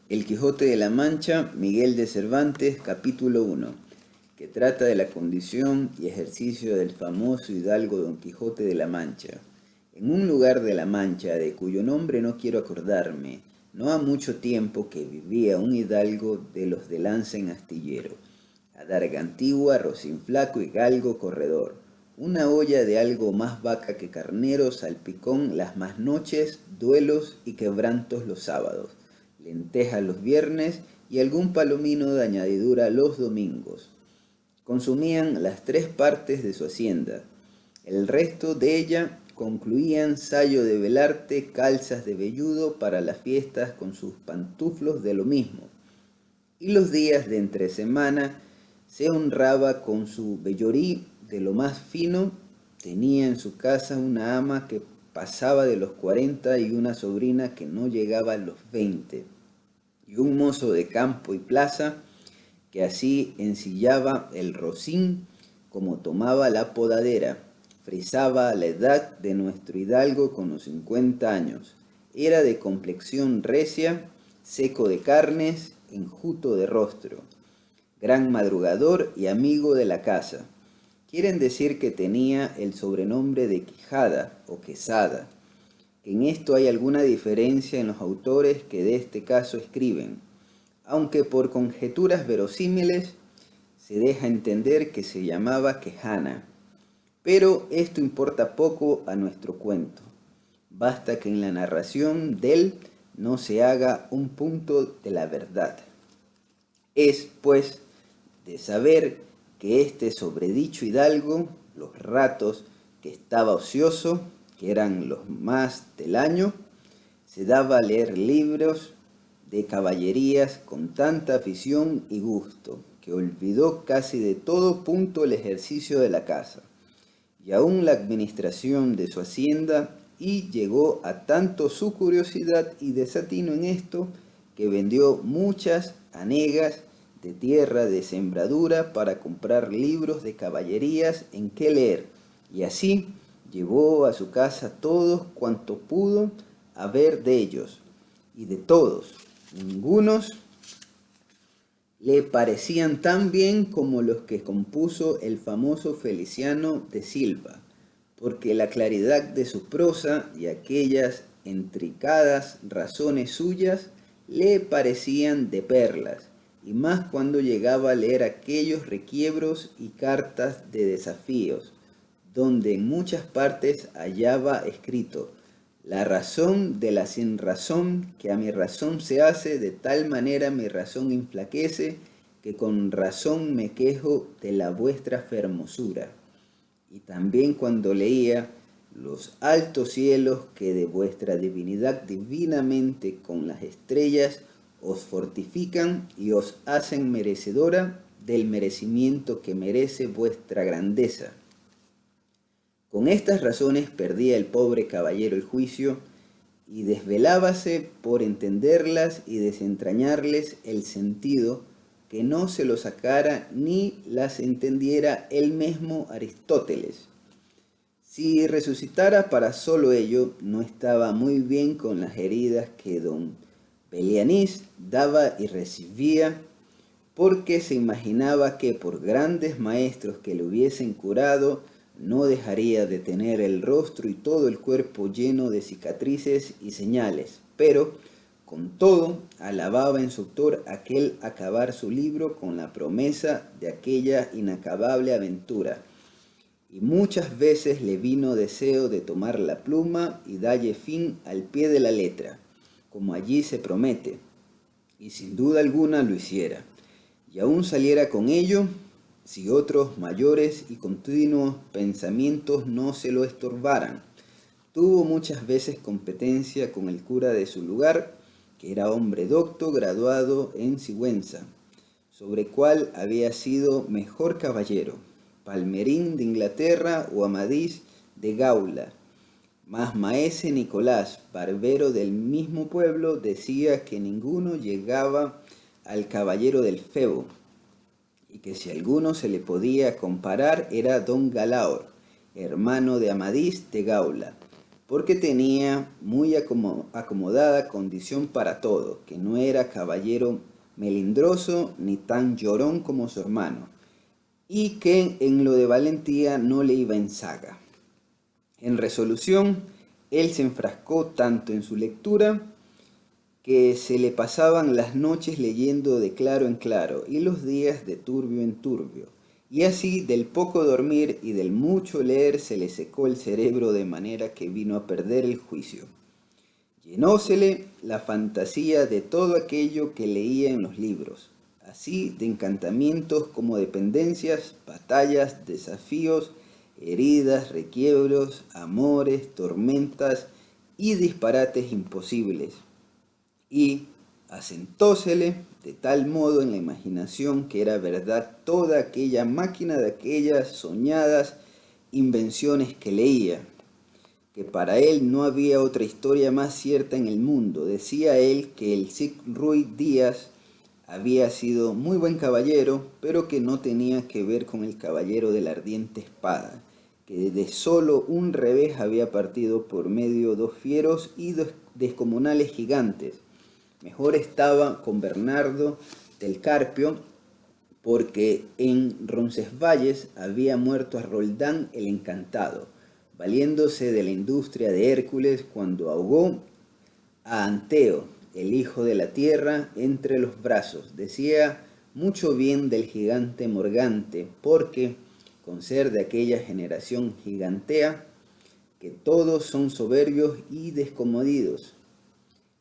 El Quijote de la Mancha, Miguel de Cervantes, capítulo 1, que trata de la condición y ejercicio del famoso hidalgo Don Quijote de la Mancha. En un lugar de la Mancha, de cuyo nombre no quiero acordarme, no ha mucho tiempo que vivía un hidalgo de los de lanza en astillero, adarga antigua, rocín flaco y galgo corredor, una olla de algo más vaca que carnero, salpicón las más noches, duelos y quebrantos los sábados, lentejas los viernes y algún palomino de añadidura los domingos. Consumían las 3 partes de su hacienda. El resto de ella concluían sayo de velarte, calzas de velludo para las fiestas con sus pantuflos de lo mismo. Y los días de entre semana se honraba con su vellorí de lo más fino. Tenía en su casa una ama que pasaba de los 40 y una sobrina que no llegaba a los 20, y un mozo de campo y plaza que así ensillaba el rocín como tomaba la podadera. Frisaba a la edad de nuestro hidalgo con los 50 años. Era de complexión recia, seco de carnes, enjuto de rostro, gran madrugador y amigo de la casa. Quieren decir que tenía el sobrenombre de Quijada o Quesada, que en esto hay alguna diferencia en los autores que de este caso escriben, aunque por conjeturas verosímiles se deja entender que se llamaba Quejana. Pero esto importa poco a nuestro cuento. Basta que en la narración de él no se haga un punto de la verdad. Es, pues, de saber que este sobredicho hidalgo, los ratos que estaba ocioso, que eran los más del año, se daba a leer libros de caballerías con tanta afición y gusto, que olvidó casi de todo punto el ejercicio de la casa, y aun la administración de su hacienda, y llegó a tanto su curiosidad y desatino en esto, que vendió muchas hanegas de tierra de sembradura para comprar libros de caballerías en que leer, y así llevó a su casa todos cuanto pudo a ver de ellos, y de todos, ningunos le parecían tan bien como los que compuso el famoso Feliciano de Silva, porque la claridad de su prosa y aquellas intricadas razones suyas le parecían de perlas, y más cuando llegaba a leer aquellos requiebros y cartas de desafíos, donde en muchas partes hallaba escrito: la razón de la sin razón, que a mi razón se hace, de tal manera mi razón inflaquece, que con razón me quejo de la vuestra fermosura. Y también cuando leía los altos cielos que de vuestra divinidad divinamente con las estrellas os fortifican y os hacen merecedora del merecimiento que merece vuestra grandeza. Con estas razones perdía el pobre caballero el juicio y desvelábase por entenderlas y desentrañarles el sentido, que no se lo sacara ni las entendiera el mismo Aristóteles. Si resucitara para solo ello, no estaba muy bien con las heridas que don Belianís daba y recibía, porque se imaginaba que por grandes maestros que le hubiesen curado, no dejaría de tener el rostro y todo el cuerpo lleno de cicatrices y señales, pero con todo alababa en su autor aquel acabar su libro con la promesa de aquella inacabable aventura, y muchas veces le vino deseo de tomar la pluma y dalle fin al pie de la letra, como allí se promete, y sin duda alguna lo hiciera, y aún saliera con ello, si otros mayores y continuos pensamientos no se lo estorbaran. Tuvo muchas veces competencia con el cura de su lugar, que era hombre docto graduado en Sigüenza, sobre cual había sido mejor caballero, Palmerín de Inglaterra o Amadís de Gaula. Mas maese Nicolás, barbero del mismo pueblo, decía que ninguno llegaba al caballero del Febo, y que si alguno se le podía comparar era don Galaor, hermano de Amadís de Gaula, porque tenía muy acomodada condición para todo, que no era caballero melindroso ni tan llorón como su hermano, y que en lo de valentía no le iba en zaga. En resolución, él se enfrascó tanto en su lectura, que se le pasaban las noches leyendo de claro en claro y los días de turbio en turbio. Y así del poco dormir y del mucho leer se le secó el cerebro de manera que vino a perder el juicio. Llenósele la fantasía de todo aquello que leía en los libros, así de encantamientos como de pendencias, batallas, desafíos, heridas, requiebros, amores, tormentas y disparates imposibles. Y asentósele de tal modo en la imaginación que era verdad toda aquella máquina de aquellas soñadas invenciones que leía, que para él no había otra historia más cierta en el mundo. Decía él que el Cid Ruy Díaz había sido muy buen caballero, pero que no tenía que ver con el caballero de la ardiente espada, que de solo un revés había partido por medio dos fieros y dos descomunales gigantes. Mejor estaba con Bernardo del Carpio, porque en Roncesvalles había muerto a Roldán el Encantado, valiéndose de la industria de Hércules cuando ahogó a Anteo, el hijo de la tierra, entre los brazos. Decía mucho bien del gigante Morgante, porque, con ser de aquella generación gigantea, que todos son soberbios y descomodidos,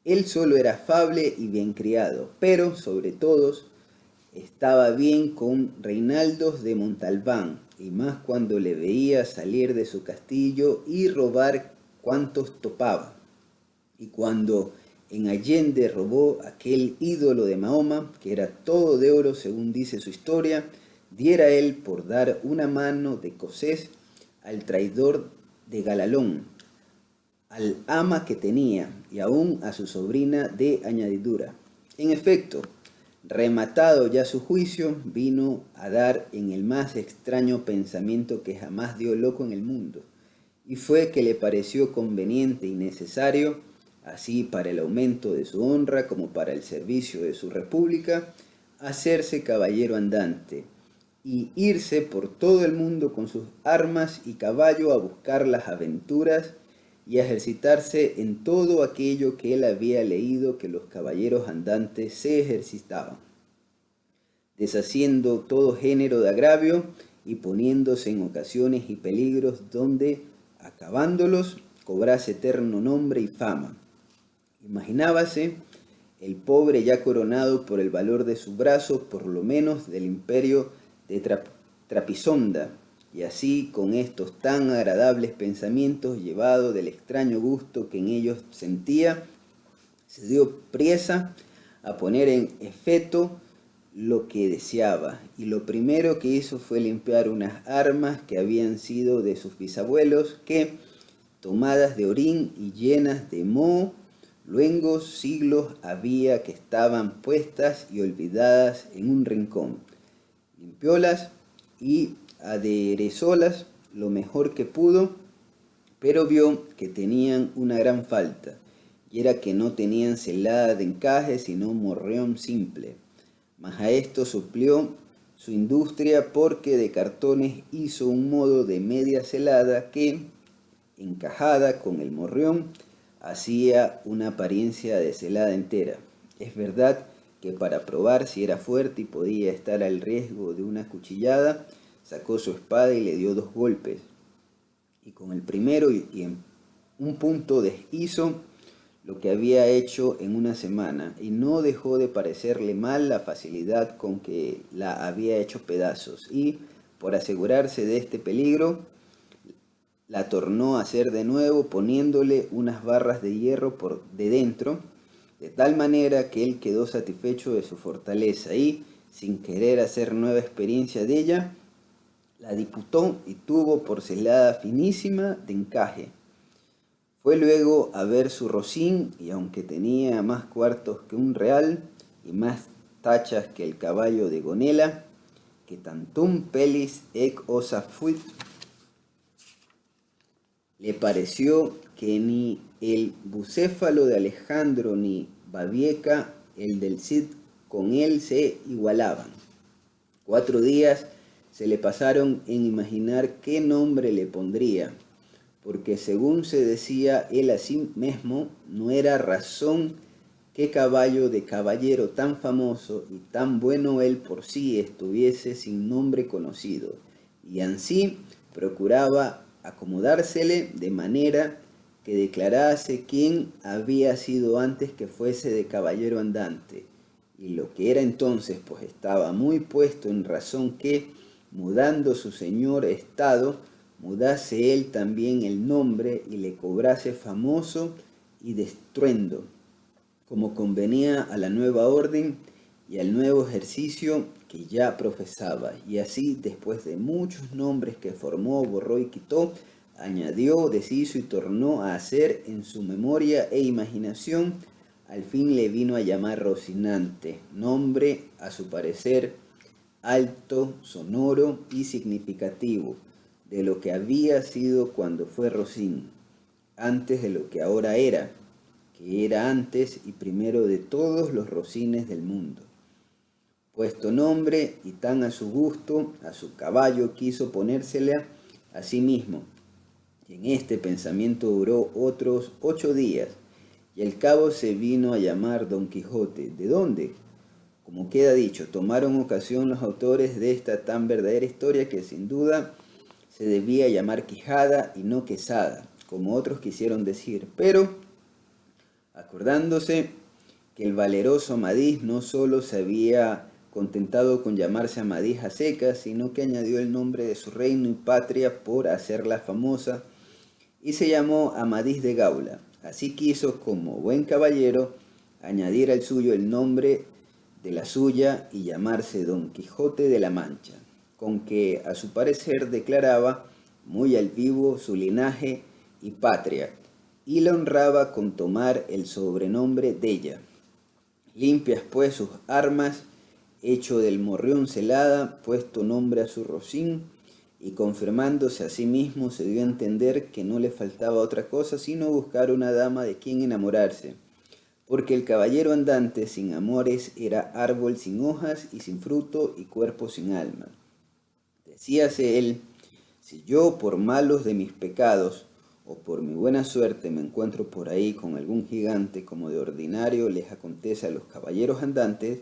él solo era afable y bien criado, pero sobre todos estaba bien con Reinaldos de Montalbán, y más cuando le veía salir de su castillo y robar cuantos topaba. Y cuando en Allende robó aquel ídolo de Mahoma, que era todo de oro según dice su historia, diera él por dar una mano de cosés al traidor de Galalón, al ama que tenía y aún a su sobrina de añadidura. En efecto, rematado ya su juicio, vino a dar en el más extraño pensamiento que jamás dio loco en el mundo, y fue que le pareció conveniente y necesario, así para el aumento de su honra como para el servicio de su república, hacerse caballero andante, y irse por todo el mundo con sus armas y caballo a buscar las aventuras y a ejercitarse en todo aquello que él había leído que los caballeros andantes se ejercitaban, deshaciendo todo género de agravio y poniéndose en ocasiones y peligros donde, acabándolos, cobrase eterno nombre y fama. Imaginábase el pobre ya coronado por el valor de su brazo, por lo menos del imperio de Trapisonda, y así con estos tan agradables pensamientos, llevado del extraño gusto que en ellos sentía, se dio priesa a poner en efecto lo que deseaba, y lo primero que hizo fue limpiar unas armas que habían sido de sus bisabuelos, que, tomadas de orín y llenas de moho, luengos siglos había que estaban puestas y olvidadas en un rincón. Limpiólas y aderezólas lo mejor que pudo, pero vio que tenían una gran falta, y era que no tenían celada de encaje, sino morreón simple. Mas a esto suplió su industria, porque de cartones hizo un modo de media celada que, encajada con el morreón, hacía una apariencia de celada entera. Es verdad que para probar si era fuerte y podía estar al riesgo de una cuchillada, sacó su espada y le dio 2 golpes, y con el primero y en un punto deshizo lo que había hecho en una semana, y no dejó de parecerle mal la facilidad con que la había hecho pedazos, y por asegurarse de este peligro, la tornó a hacer de nuevo poniéndole unas barras de hierro por de dentro, de tal manera que él quedó satisfecho de su fortaleza y, sin querer hacer nueva experiencia de ella, la diputó y tuvo por celada finísima de encaje. Fue luego a ver su rocín, y aunque tenía más cuartos que un real y más tachas que el caballo de Gonela, que tantum pelis ec osa fuit, le pareció que ni el bucéfalo de Alejandro ni Babieca, el del Cid, con él se igualaban. 4 días se le pasaron en imaginar qué nombre le pondría, porque según se decía él a sí mismo, no era razón que caballo de caballero tan famoso y tan bueno él por sí estuviese sin nombre conocido, y ansí procuraba acomodársele de manera que declarase quién había sido antes que fuese de caballero andante, y lo que era entonces, pues estaba muy puesto en razón que, mudando su señor estado, mudase él también el nombre y le cobrase famoso y de estruendo, como convenía a la nueva orden y al nuevo ejercicio que ya profesaba. Y así, después de muchos nombres que formó, borró y quitó, añadió, deshizo y tornó a hacer en su memoria e imaginación, al fin le vino a llamar Rocinante, nombre a su parecer alto, sonoro y significativo de lo que había sido cuando fue Rocín, antes de lo que ahora era, que era antes y primero de todos los Rocines del mundo. Puesto nombre y tan a su gusto, a su caballo quiso ponérsela a sí mismo, y en este pensamiento duró otros 8 días, y al cabo se vino a llamar Don Quijote. ¿De dónde? Como queda dicho, tomaron ocasión los autores de esta tan verdadera historia que sin duda se debía llamar Quijada y no Quesada, como otros quisieron decir, pero acordándose que el valeroso Amadís no sólo se había contentado con llamarse Amadís a secas, sino que añadió el nombre de su reino y patria por hacerla famosa, y se llamó Amadís de Gaula. Así quiso, como buen caballero, añadir al suyo el nombre de la suya y llamarse Don Quijote de la Mancha, con que a su parecer declaraba muy al vivo su linaje y patria, y la honraba con tomar el sobrenombre de ella. Limpias pues sus armas, hecho del morrión celada, puesto nombre a su rocín, y confirmándose a sí mismo se dio a entender que no le faltaba otra cosa sino buscar una dama de quien enamorarse, porque el caballero andante sin amores era árbol sin hojas y sin fruto y cuerpo sin alma. Decíase él, si yo por malos de mis pecados o por mi buena suerte me encuentro por ahí con algún gigante como de ordinario les acontece a los caballeros andantes,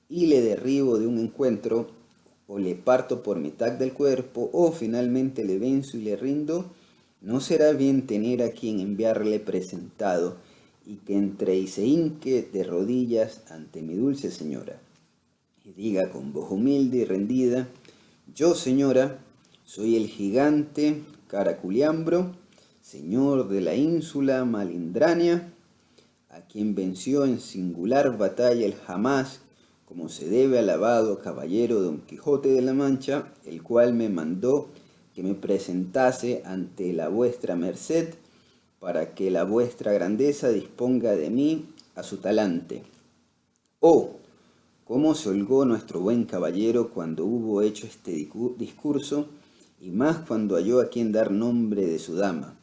y le derribo de un encuentro, o le parto por mitad del cuerpo, o finalmente le venzo y le rindo, no será bien tener a quien enviarle presentado, y que entre y se hinque de rodillas ante mi dulce señora, y diga con voz humilde y rendida, yo señora, soy el gigante Caraculiambro, señor de la ínsula Malindrania, a quien venció en singular batalla el jamás, como se debe alabado caballero Don Quijote de la Mancha, el cual me mandó que me presentase ante la vuestra merced, para que la vuestra grandeza disponga de mí a su talante. Oh, cómo se holgó nuestro buen caballero cuando hubo hecho este discurso, y más cuando halló a quien dar nombre de su dama.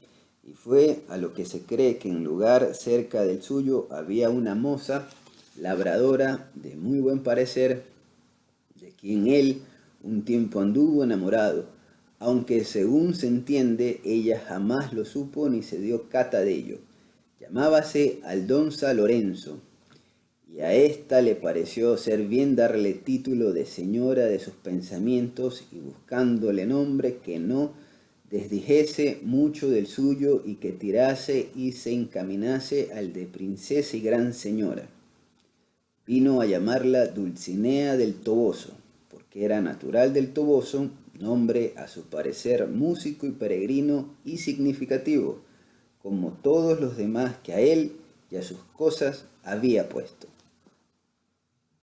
Y fue a lo que se cree que en lugar cerca del suyo había una moza labradora de muy buen parecer, de quien él un tiempo anduvo enamorado, aunque según se entiende ella jamás lo supo ni se dio cata de ello. Llamábase Aldonza Lorenzo, y a ésta le pareció ser bien darle título de señora de sus pensamientos, y buscándole nombre que no desdijese mucho del suyo y que tirase y se encaminase al de princesa y gran señora. Vino a llamarla Dulcinea del Toboso, porque era natural del Toboso, nombre a su parecer músico y peregrino y significativo, como todos los demás que a él y a sus cosas había puesto.